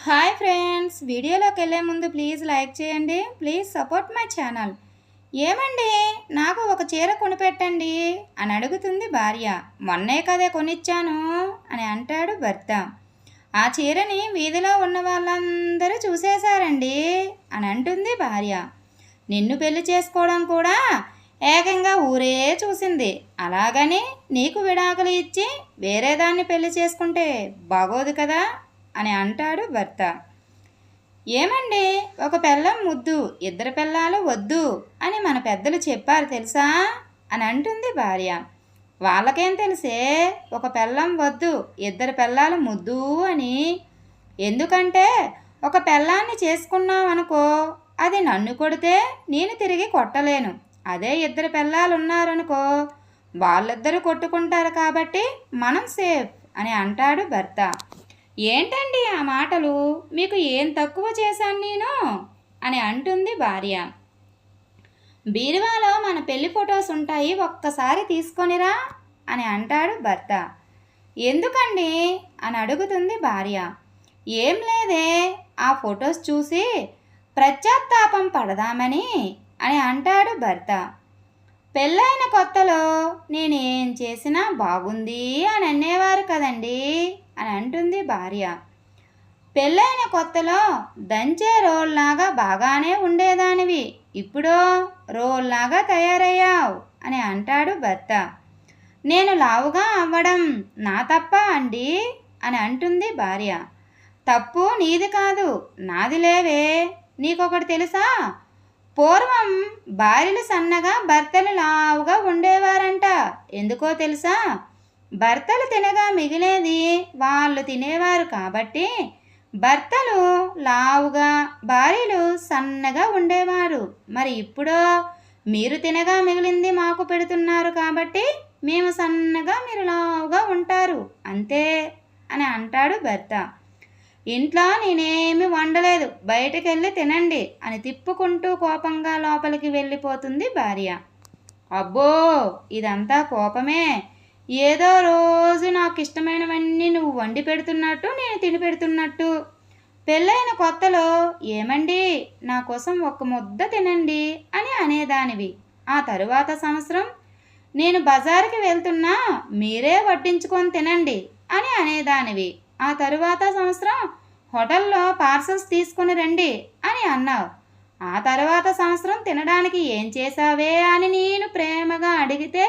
Hi friends, వీడియోలోకి వెళ్ళే ముందు ప్లీజ్ లైక్ చేయండి. Please support my channel. ఏమండి, నాకు ఒక చీర కొనిపెట్టండి అని అడుగుతుంది భార్య. మొన్నే కదే కొనిచ్చాను అని అంటాడు భర్త. ఆ చీరని వీధిలో ఉన్న వాళ్ళందరూ చూసేశారండి అని అంటుంది భార్య. నిన్ను పెళ్లి చేసుకోవడం కూడా ఏకంగా ఊరే చూసింది. అలాగని నీకు విడాకులు ఇచ్చి వేరే దాన్ని పెళ్లి చేసుకుంటే బాగోదు కదా అని అంటాడు భర్త. ఏమండి, ఒక పెళ్ళం ముద్దు, ఇద్దరు పెళ్ళాలు వద్దు అని మన పెద్దలు చెప్పారు తెలుసా అని అంటుంది భార్య. వాళ్ళకేం తెలిసే ఒక పెళ్ళం వద్దు, ఇద్దరు పెళ్ళాలు ముద్దు అని. ఎందుకంటే ఒక పెళ్ళాన్ని చేసుకున్నామనుకో, అది నన్ను కొడితే నేను తిరిగి కొట్టలేను. అదే ఇద్దరు పెళ్ళాలు ఉన్నారనుకో, వాళ్ళిద్దరూ కొట్టుకుంటారు కాబట్టి మనం సేఫ్ అని అంటాడు భర్త. ఏంటండి ఆ మాటలు, మీకు ఏం తక్కువ చేశాను నేను అని అంటుంది భార్య. బీరువాలో మన పెళ్లి ఫొటోస్ ఉంటాయి, ఒక్కసారి తీసుకొనిరా అని అంటాడు భర్త. ఎందుకండి అని అడుగుతుంది భార్య. ఏం లేదే, ఆ ఫొటోస్ చూసి పశ్చాత్తాపం పడదామని అని అంటాడు భర్త. పెళ్ళైన కొత్తలో నేనేం చేసినా బాగుంది అని అనేవారు కదండి అని అంటుంది భార్య. పెళ్ళైన కొత్తలో దంచే రోల్లాగా బాగానే ఉండేదానివి, ఇప్పుడు రోల్లాగా తయారయ్యావు అని అంటాడు భర్త. నేను లావుగా అవ్వడం నా తప్ప అండి అని అంటుంది భార్య. తప్పు నీది కాదు, నాది లేవే. నీకొకటి తెలుసా, పూర్వం భార్యలు సన్నగా భర్తలు లావుగా ఉండేవారంట. ఎందుకో తెలుసా, భర్తలు తినగా మిగిలేది వాళ్ళు తినేవారు కాబట్టి భర్తలు లావుగా భార్యలు సన్నగా ఉండేవారు. మరి ఇప్పుడు మీరు తినగా మిగిలింది మాకు పెడుతున్నారు కాబట్టి మేము సన్నగా, మీరు లావుగా ఉంటారు అంతే అని అంటాడు భర్త. ఇంట్లో నేనేమి వండలేదు, బయటకెళ్ళి తినండి అని తిప్పుకుంటూ కోపంగా లోపలికి వెళ్ళిపోతుంది భార్య. అబ్బో, ఇదంతా కోపమే. ఏదో రోజు నాకు ఇష్టమైనవన్నీ నువ్వు వండి పెడుతున్నట్టు, నేను తిని పెడుతున్నట్టు. పెళ్ళైన కొత్తలో ఏమండి, నా కోసం ఒక్క ముద్ద తినండి అని అనేదానివి. ఆ తరువాత సంవత్సరం నేను బజారుకి వెళ్తున్నా, మీరే వడ్డించుకొని తినండి అని అనేదానివి. ఆ తరువాత సంవత్సరం హోటల్లో పార్సల్స్ తీసుకొని రండి అని అన్నావు. ఆ తర్వాత సంవత్సరం తినడానికి ఏం చేశావే అని నేను ప్రేమగా అడిగితే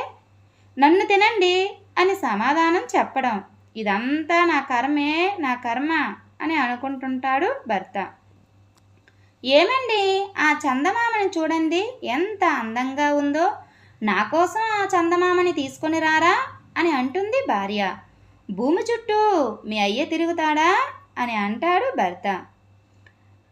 నన్ను తినండి అని సమాధానం చెప్పడం. ఇదంతా నా కర్మే, నా కర్మ అని అనుకుంటుంటాడు భర్త. ఏమండి, ఆ చందమామని చూడండి ఎంత అందంగా ఉందో, నా కోసం ఆ చందమామని తీసుకొని రారా అని అంటుంది భార్య. భూమి చుట్టూ మీ అయ్య తిరుగుతాడా అని అంటాడు భర్త.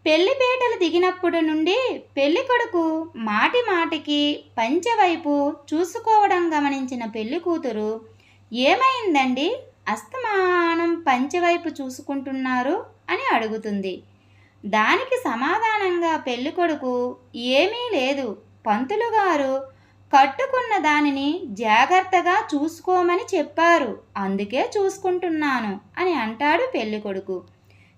పెళ్లిపేటలు దిగినప్పుడు నుండి పెళ్లి కొడుకు మాటి మాటికి పంచెవైపు చూసుకోవడం గమనించిన పెళ్లి కూతురు, ఏమైందండి, అస్తమానం పంచెవైపు చూసుకుంటున్నారు అని అడుగుతుంది. దానికి సమాధానంగా పెళ్లి కొడుకు, ఏమీ లేదు, పంతులు గారు కట్టుకున్న దానిని జాగ్రత్తగా చూసుకోమని చెప్పారు, అందుకే చూసుకుంటున్నాను అని అంటాడు పెళ్లి కొడుకు.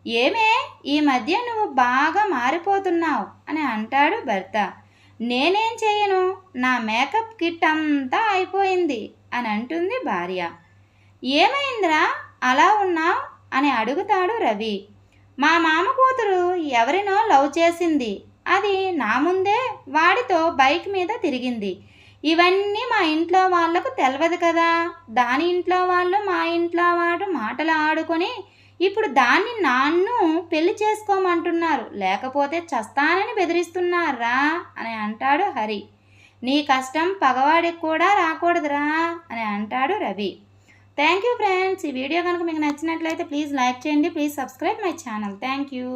ఏమే, ఈ మధ్య నువ్వు బాగా మారిపోతున్నావు అని అంటాడు భర్త. నేనేం చేయను, నా మేకప్ కిట్ అంతా అయిపోయింది అని అంటుంది భార్య. ఏమైందిరా అలా ఉన్నావు అని అడుగుతాడు రవి. మా మామ కూతురు ఎవరినో లవ్ చేసింది, అది నా ముందే వాడితో బైక్ మీద తిరిగింది. ఇవన్నీ మా ఇంట్లో వాళ్లకు తెలియదు కదా. దాని ఇంట్లో వాళ్ళు మా ఇంట్లో వాడు మాటలు ఆడుకొని ఇప్పుడు దాన్ని నన్ను పెళ్లి చేసుకోమంటున్నారు, లేకపోతే చస్తానని బెదిరిస్తున్నారా అని అంటాడు హరి. నీ కష్టం పగవాడికి కూడా రాకూడదురా అని అంటాడు రవి. Thank you friends. ఈ వీడియో కనుక మీకు నచ్చినట్లయితే ప్లీజ్ లైక్ చేయండి. Please subscribe my channel. Thank you.